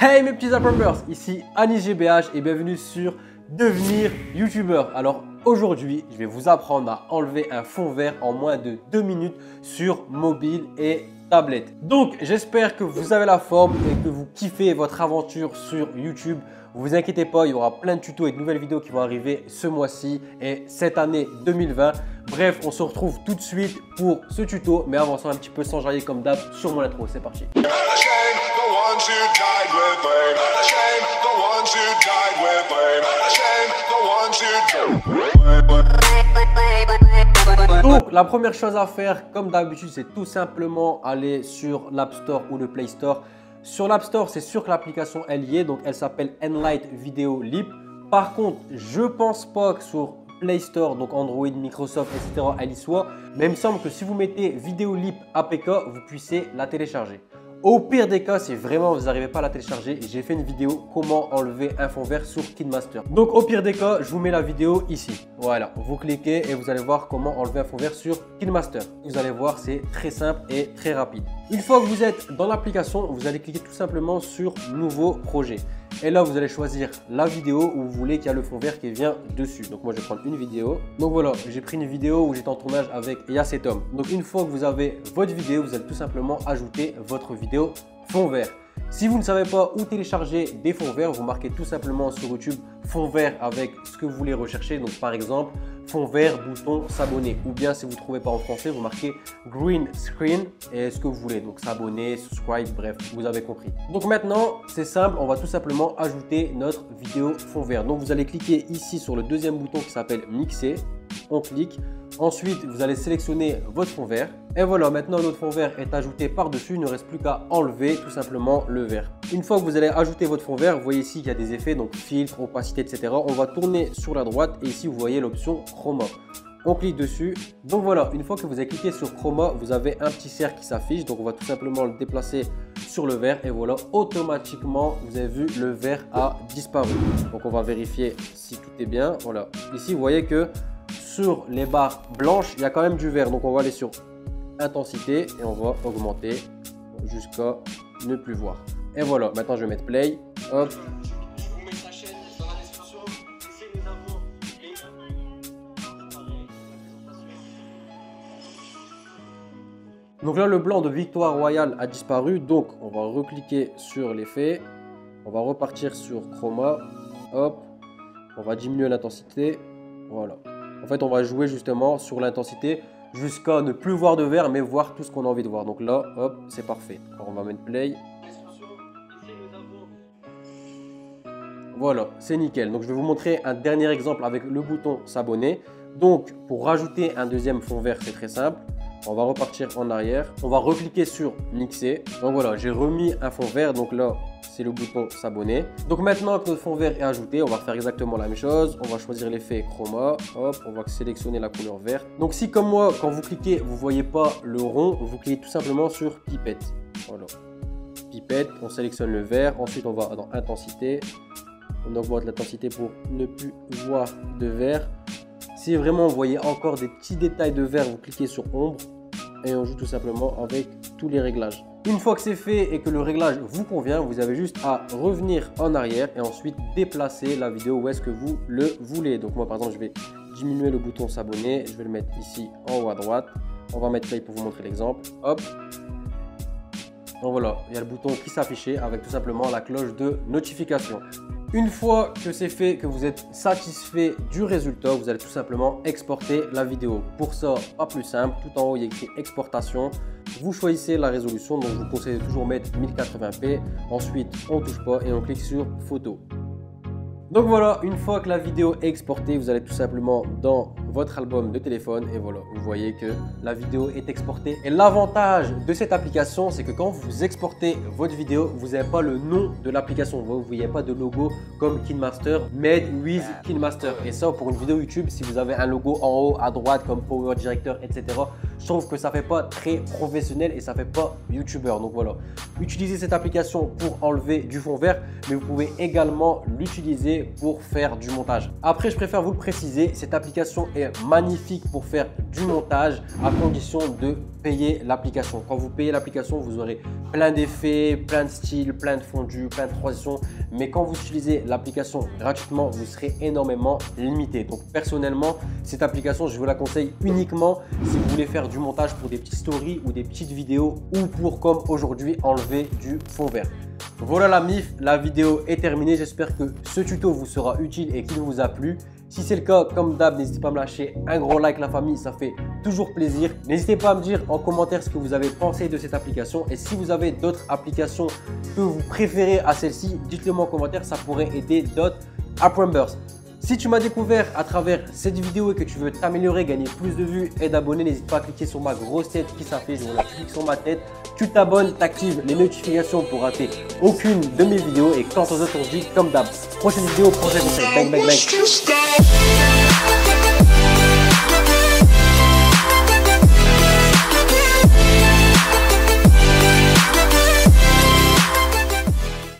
Hey mes petits Appreneurs, ici Anis GBH et bienvenue sur Devenir YouTubeur. Alors aujourd'hui, je vais vous apprendre à enlever un fond vert en moins de 2 minutes sur mobile et tablette. Donc j'espère que vous avez la forme et que vous kiffez votre aventure sur YouTube. Vous inquiétez pas, il y aura plein de tutos et de nouvelles vidéos qui vont arriver ce mois-ci et cette année 2020. Bref, on se retrouve tout de suite pour ce tuto, mais avançons un petit peu sans jaillir comme d'hab sur mon intro. C'est parti. Donc la première chose à faire, comme d'habitude, c'est tout simplement aller sur l'App Store ou le Play Store. Sur l'App Store, c'est sûr que l'application elle y est, donc elle s'appelle Enlight Video Lip. Par contre, je pense pas que sur Play Store, donc Android, Microsoft, etc., elle y soit. Mais il me semble que si vous mettez Video Lip APK, vous puissiez la télécharger. Au pire des cas, si vraiment vous n'arrivez pas à la télécharger, j'ai fait une vidéo comment enlever un fond vert sur KineMaster. Donc au pire des cas, je vous mets la vidéo ici. Voilà, vous cliquez et vous allez voir comment enlever un fond vert sur KineMaster. Vous allez voir, c'est très simple et très rapide. Une fois que vous êtes dans l'application, vous allez cliquer tout simplement sur Nouveau projet. Et là, vous allez choisir la vidéo où vous voulez qu'il y a le fond vert qui vient dessus. Donc moi, je vais prendre une vidéo. Donc voilà, j'ai pris une vidéo où j'étais en tournage avec Yacetom. Donc une fois que vous avez votre vidéo, vous allez tout simplement ajouter votre vidéo fond vert. Si vous ne savez pas où télécharger des fonds verts, vous marquez tout simplement sur YouTube fond vert avec ce que vous voulez rechercher. Donc par exemple, fond vert, bouton s'abonner. Ou bien si vous ne trouvez pas en français, vous marquez green screen et ce que vous voulez. Donc s'abonner, subscribe, bref, vous avez compris. Donc maintenant, c'est simple, on va tout simplement ajouter notre vidéo fond vert. Donc vous allez cliquer ici sur le deuxième bouton qui s'appelle mixer. On clique. Ensuite, vous allez sélectionner votre fond vert. Et voilà, maintenant notre fond vert est ajouté par-dessus. Il ne reste plus qu'à enlever tout simplement le vert. Une fois que vous allez ajouter votre fond vert, vous voyez ici qu'il y a des effets, donc filtre, opacité, etc. On va tourner sur la droite et ici vous voyez l'option chroma. On clique dessus. Donc voilà, une fois que vous avez cliqué sur chroma, vous avez un petit cercle qui s'affiche. Donc on va tout simplement le déplacer sur le vert et voilà, automatiquement, vous avez vu, le vert a disparu. Donc on va vérifier si tout est bien. Voilà, ici vous voyez que sur les barres blanches, il y a quand même du vert. Donc on va aller sur intensité et on va augmenter jusqu'à ne plus voir. Et voilà, maintenant je vais mettre play. Hop. Je vous mets sa chaîne dans la description. Ici nous avons Donc là, le blanc de Victoire Royale a disparu. Donc on va recliquer sur l'effet. On va repartir sur chroma. Hop. On va diminuer l'intensité. Voilà. En fait, on va jouer justement sur l'intensité jusqu'à ne plus voir de vert, mais voir tout ce qu'on a envie de voir. Donc là, hop, c'est parfait. Alors, on va mettre play. Voilà, c'est nickel. Donc, je vais vous montrer un dernier exemple avec le bouton s'abonner. Donc, pour rajouter un deuxième fond vert, c'est très simple. On va repartir en arrière. On va recliquer sur mixer. Donc voilà, j'ai remis un fond vert. Donc là, c'est le bouton s'abonner. Donc maintenant que notre fond vert est ajouté, on va faire exactement la même chose. On va choisir l'effet chroma. Hop, on va sélectionner la couleur verte. Donc si comme moi, quand vous cliquez, vous ne voyez pas le rond, vous cliquez tout simplement sur pipette. Voilà. Pipette, on sélectionne le vert. Ensuite, on va dans intensité. On augmente l'intensité pour ne plus voir de vert. Si vraiment vous voyez encore des petits détails de vert, vous cliquez sur ombre et on joue tout simplement avec tous les réglages. Une fois que c'est fait et que le réglage vous convient, vous avez juste à revenir en arrière et ensuite déplacer la vidéo où est-ce que vous le voulez. Donc moi par exemple, je vais diminuer le bouton s'abonner, je vais le mettre ici en haut à droite. On va mettre play pour vous montrer l'exemple. Hop. Donc voilà, il y a le bouton qui s'affiche avec tout simplement la cloche de notification. Une fois que c'est fait, que vous êtes satisfait du résultat, vous allez tout simplement exporter la vidéo. Pour ça, pas plus simple, tout en haut il y a écrit exportation. Vous choisissez la résolution, donc je vous conseille de toujours mettre 1080p. Ensuite, on ne touche pas et on clique sur photo. Donc voilà, une fois que la vidéo est exportée, vous allez tout simplement dans votre album de téléphone et voilà, vous voyez que la vidéo est exportée. Et l'avantage de cette application, c'est que quand vous exportez votre vidéo, vous n'avez pas le nom de l'application. Vous ne voyez pas de logo comme KineMaster, Made with KineMaster. Et ça, pour une vidéo YouTube, si vous avez un logo en haut à droite comme Power Director, etc., je trouve que ça ne fait pas très professionnel et ça ne fait pas YouTuber. Donc voilà, utilisez cette application pour enlever du fond vert, mais vous pouvez également l'utiliser pour faire du montage. Après, je préfère vous le préciser, cette application est est magnifique pour faire du montage à condition de payer l'application. Quand vous payez l'application, vous aurez plein d'effets, plein de styles, plein de fondus, plein de transitions. Mais quand vous utilisez l'application gratuitement, vous serez énormément limité. Donc personnellement, cette application, je vous la conseille uniquement si vous voulez faire du montage pour des petites stories ou des petites vidéos ou pour, comme aujourd'hui, enlever du fond vert. Voilà la MIF, la vidéo est terminée. J'espère que ce tuto vous sera utile et qu'il vous a plu. Si c'est le cas, comme d'hab, n'hésitez pas à me lâcher un gros like la famille, ça fait toujours plaisir. N'hésitez pas à me dire en commentaire ce que vous avez pensé de cette application. Et si vous avez d'autres applications que vous préférez à celle-ci, dites-le moi en commentaire, ça pourrait aider d'autres app members. Si tu m'as découvert à travers cette vidéo et que tu veux t'améliorer, gagner plus de vues et d'abonnés, n'hésite pas à cliquer sur ma grosse tête qui s'affiche. Voilà, tu cliques sur ma tête, tu t'abonnes, tu actives les notifications pour rater aucune de mes vidéos. Et quant aux autres, on se dit comme d'hab, prochaine vidéo, prochain conseil. Bang, bang, bang.